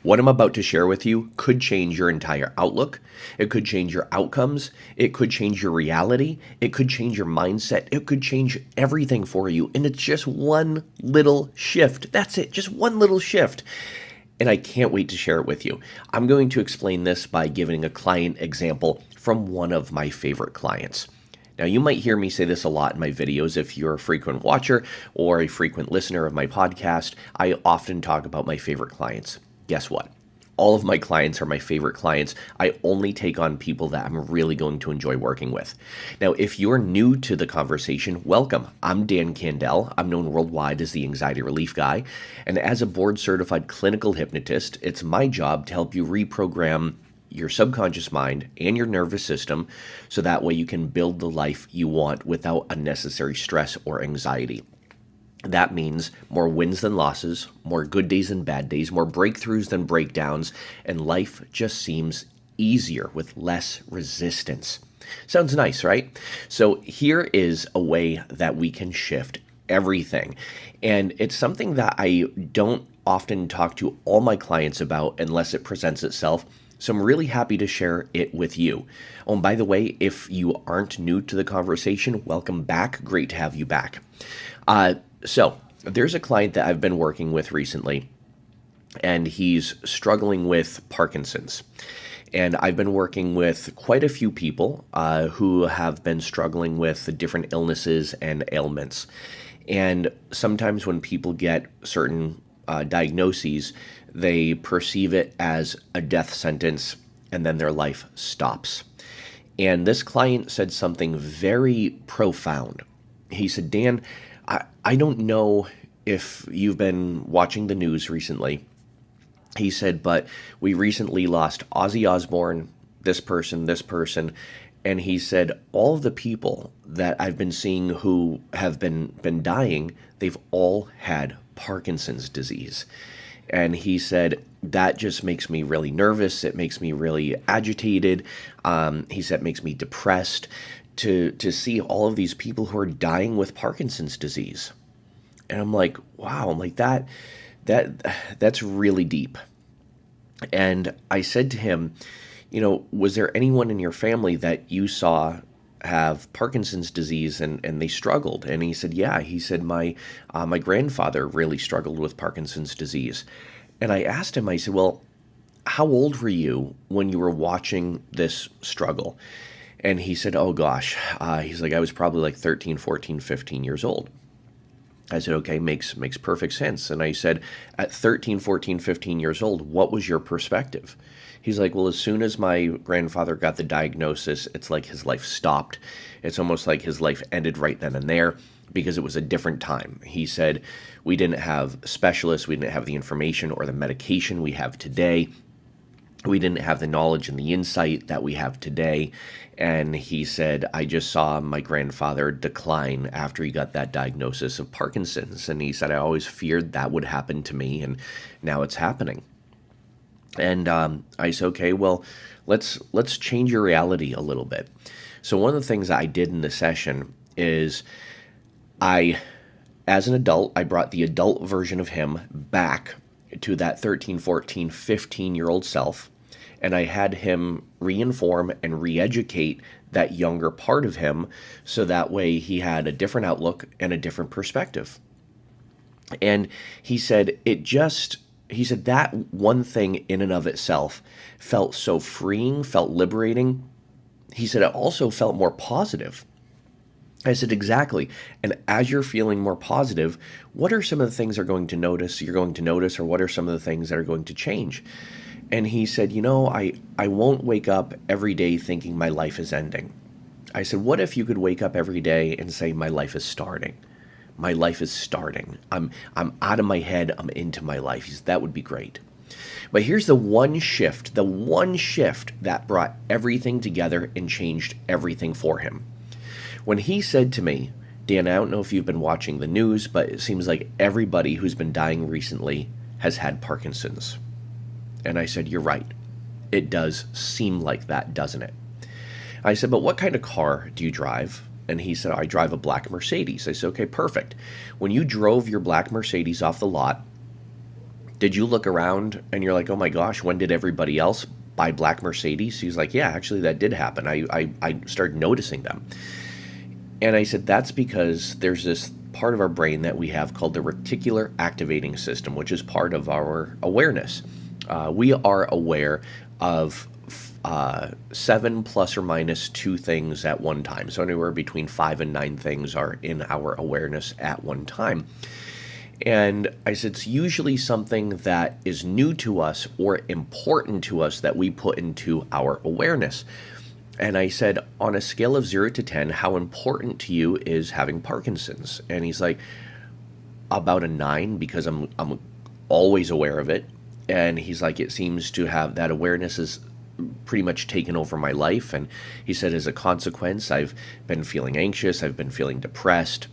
What I'm about to share with you could change your entire outlook. It could change your outcomes. It could change your reality. It could change your mindset. It could change everything for you. And it's just one little shift. That's it, just one little shift. And I can't wait to share it with you. I'm going to explain this by giving a client example from one of my favorite clients. Now, you might hear me say this a lot in my videos. If you're a frequent watcher or a frequent listener of my podcast, I often talk about my favorite clients. Guess what? All of my clients are my favorite clients. I only take on people that I'm really going to enjoy working with. Now, if you're new to the conversation, welcome. I'm Dan Candell. I'm known worldwide as the Anxiety Relief Guy. And as a board-certified clinical hypnotist, it's my job to help you reprogram your subconscious mind and your nervous system so that way you can build the life you want without unnecessary stress or anxiety. That means more wins than losses, more good days than bad days, more breakthroughs than breakdowns, and life just seems easier with less resistance. Sounds nice, right? So here is a way that we can shift everything. And it's something that I don't often talk to all my clients about unless it presents itself. So I'm really happy to share it with you. Oh, and by the way, if you aren't new to the conversation, welcome back. Great to have you back. So there's a client that I've been working with recently, and he's struggling with Parkinson's. And I've been working with quite a few people who have been struggling with different illnesses and ailments. And sometimes when people get certain diagnoses, they perceive it as a death sentence, and then their life stops. And this client said something very profound. He said, Dan, I don't know if you've been watching the news recently. He said, but we recently lost Ozzy Osbourne, this person, and he said, all of the people that I've been seeing who have been dying, they've all had Parkinson's disease. And he said, that just makes me really nervous. It makes me really agitated. He said, it makes me depressed to see all of these people who are dying with Parkinson's disease. And I'm like, wow, I'm like that's really deep. And I said to him, was there anyone in your family that you saw have Parkinson's disease and they struggled? And he said, yeah. He said, my grandfather really struggled with Parkinson's disease. And I asked him, I said, well, how old were you when you were watching this struggle? And he said, oh gosh, he's like, I was probably like 13, 14, 15 years old. I said, okay, makes perfect sense. And I said, at 13, 14, 15 years old, what was your perspective? He's like, well, as soon as my grandfather got the diagnosis, it's like his life stopped. It's almost like his life ended right then and there because it was a different time. He said, we didn't have specialists, we didn't have the information or the medication we have today. We didn't have the knowledge and the insight that we have today. And he said, I just saw my grandfather decline after he got that diagnosis of Parkinson's. And he said, I always feared that would happen to me, and now it's happening. And I said, okay, well, let's change your reality a little bit. So one of the things that I did in the session is as an adult, I brought the adult version of him back to that 13, 14, 15-year-old self, and I had him reinform and re-educate that younger part of him so that way he had a different outlook and a different perspective. And he said, that one thing in and of itself felt so freeing, felt liberating. He said it also felt more positive. I said, exactly. And as you're feeling more positive, what are some of the things you're going to notice, or what are some of the things that are going to change? And he said, I won't wake up every day thinking my life is ending. I said, what if you could wake up every day and say, my life is starting? My life is starting. I'm out of my head. I'm into my life. He said, that would be great. But here's the one shift that brought everything together and changed everything for him. When he said to me, Dan, I don't know if you've been watching the news, but it seems like everybody who's been dying recently has had Parkinson's. And I said, you're right. It does seem like that, doesn't it? I said, but what kind of car do you drive? And he said, I drive a black Mercedes. I said, okay, perfect. When you drove your black Mercedes off the lot, Did you look around and you're like, oh my gosh, when did everybody else buy black Mercedes? He's like, yeah, actually that did happen. I started noticing them. And I said, that's because there's this part of our brain that we have called the reticular activating system, which is part of our awareness. We are aware of 7 plus or minus 2 things at one time. So anywhere between 5 and 9 things are in our awareness at one time. And I said, it's usually something that is new to us or important to us that we put into our awareness. And I said, on a scale of 0 to 10, how important to you is having Parkinson's? And he's like, about a 9, because I'm always aware of it. And he's like, it seems to have, that awareness is pretty much taken over my life. And he said, as a consequence, I've been feeling anxious, I've been feeling depressed.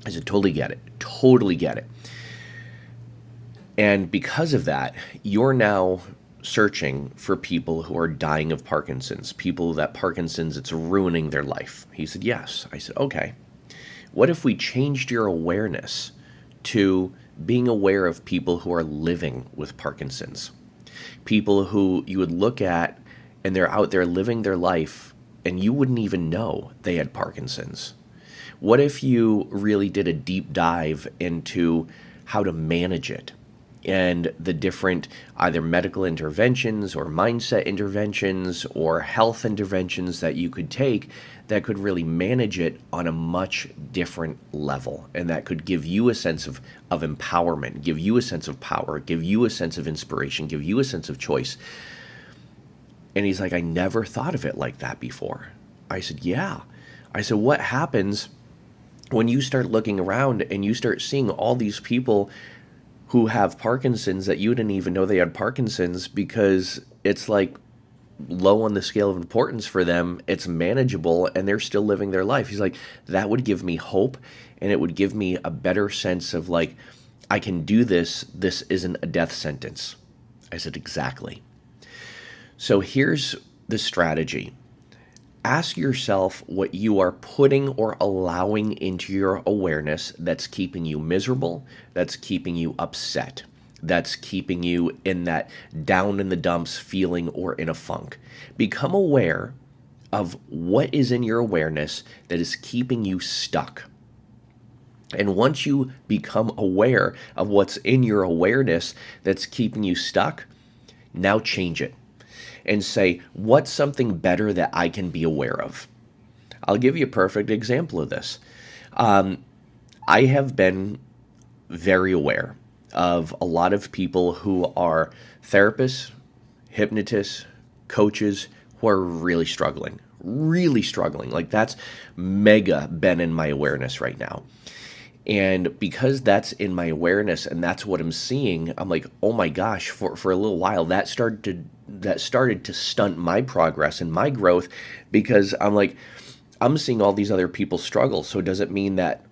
I said, totally get it. Totally get it. And because of that, you're now searching for people who are dying of Parkinson's, people that Parkinson's, it's ruining their life. He said, yes. I said, okay. What if we changed your awareness to being aware of people who are living with Parkinson's? People who you would look at and they're out there living their life and you wouldn't even know they had Parkinson's. What if you really did a deep dive into how to manage it and the different either medical interventions or mindset interventions or health interventions that you could take that could really manage it on a much different level, and that could give you a sense of empowerment, give you a sense of power, give you a sense of inspiration, give you a sense of choice. And he's like, I never thought of it like that before. I said, yeah. I said, what happens when you start looking around and you start seeing all these people who have Parkinson's that you didn't even know they had Parkinson's, because it's like low on the scale of importance for them, it's manageable, and they're still living their life. He's like, that would give me hope, and it would give me a better sense of like, I can do this. This isn't a death sentence. I said, exactly. So here's the strategy. Ask yourself what you are putting or allowing into your awareness that's keeping you miserable, that's keeping you upset, that's keeping you in that down in the dumps feeling or in a funk. Become aware of what is in your awareness that is keeping you stuck. And once you become aware of what's in your awareness that's keeping you stuck, now change it. And say, what's something better that I can be aware of? I'll give you a perfect example of this. I have been very aware of a lot of people who are therapists, hypnotists, coaches, who are really struggling. Like that's mega been in my awareness right now. And because that's in my awareness and that's what I'm seeing, I'm like, oh my gosh, for a little while that started to stunt my progress and my growth, because I'm like, I'm seeing all these other people struggle. So does it mean that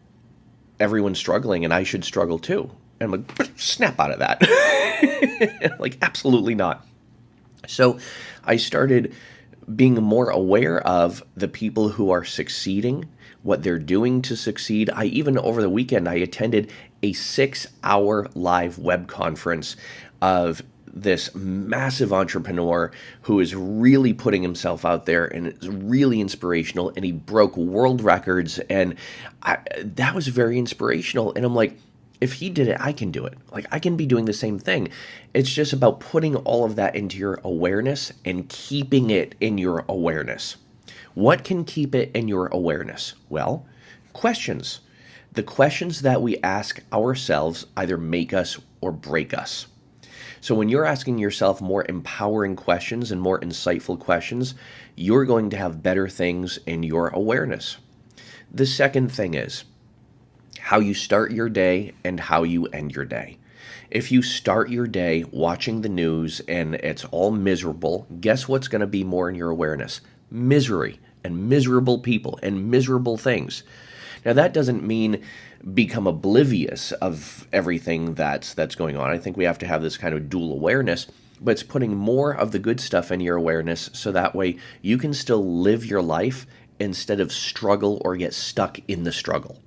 everyone's struggling and I should struggle too? And I'm like, snap out of that. Like, absolutely not. So I started being more aware of the people who are succeeding, what they're doing to succeed. I even over the weekend, I attended a 6-hour live web conference of this massive entrepreneur who is really putting himself out there and is really inspirational, and he broke world records, and that was very inspirational. And I'm like, if he did it, I can do it. Like, I can be doing the same thing. It's just about putting all of that into your awareness and keeping it in your awareness. What can keep it in your awareness? Well, questions. The questions that we ask ourselves either make us or break us. So when you're asking yourself more empowering questions and more insightful questions, you're going to have better things in your awareness. The second thing is how you start your day and how you end your day. If you start your day watching the news and it's all miserable, guess what's going to be more in your awareness? Misery and miserable people and miserable things. Now, that doesn't mean become oblivious of everything that's going on. I think we have to have this kind of dual awareness, but it's putting more of the good stuff in your awareness so that way you can still live your life instead of struggle or get stuck in the struggle.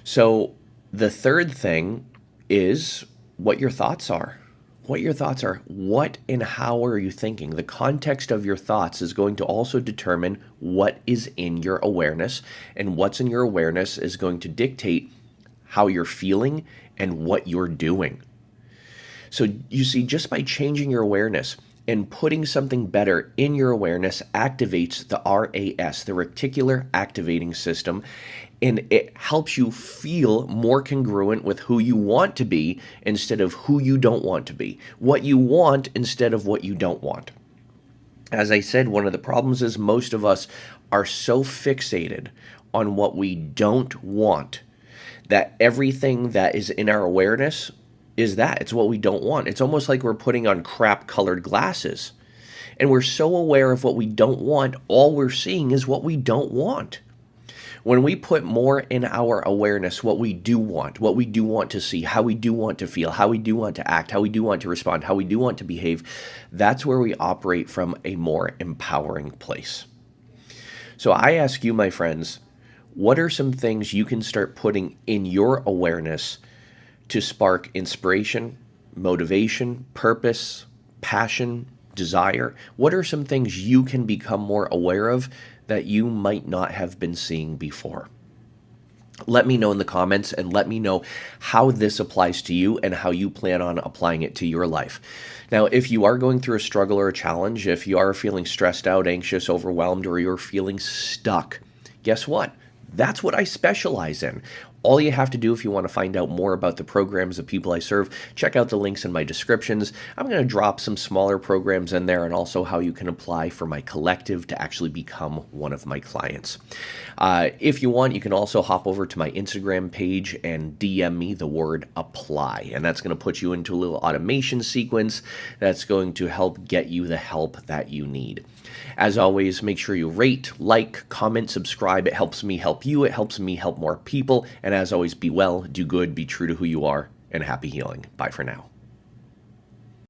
So the third thing is what your thoughts are. What your thoughts are. What and how are you thinking? The context of your thoughts is going to also determine what is in your awareness, and what's in your awareness is going to dictate how you're feeling and what you're doing. So you see, just by changing your awareness and putting something better in your awareness activates the RAS, the reticular activating system, and it helps you feel more congruent with who you want to be instead of who you don't want to be, what you want instead of what you don't want. As I said, one of the problems is most of us are so fixated on what we don't want that everything that is in our awareness is that. It's what we don't want. It's almost like we're putting on crap colored glasses. And we're so aware of what we don't want, all we're seeing is what we don't want. When we put more in our awareness, what we do want to see, how we do want to feel, how we do want to act, how we do want to respond, how we do want to behave, that's where we operate from a more empowering place. So I ask you, my friends, what are some things you can start putting in your awareness to spark inspiration, motivation, purpose, passion, desire? What are some things you can become more aware of that you might not have been seeing before? Let me know in the comments, and let me know how this applies to you and how you plan on applying it to your life. Now, if you are going through a struggle or a challenge, if you are feeling stressed out, anxious, overwhelmed, or you're feeling stuck, guess what? That's what I specialize in. All you have to do if you want to find out more about the programs of people I serve, check out the links in my descriptions. I'm going to drop some smaller programs in there, and also how you can apply for my collective to actually become one of my clients. If you want, you can also hop over to my Instagram page and DM me the word apply. And that's going to put you into a little automation sequence that's going to help get you the help that you need. As always, make sure you rate, like, comment, subscribe. It helps me help you. It helps me help more people. And as always, be well, do good, be true to who you are, and happy healing. Bye for now.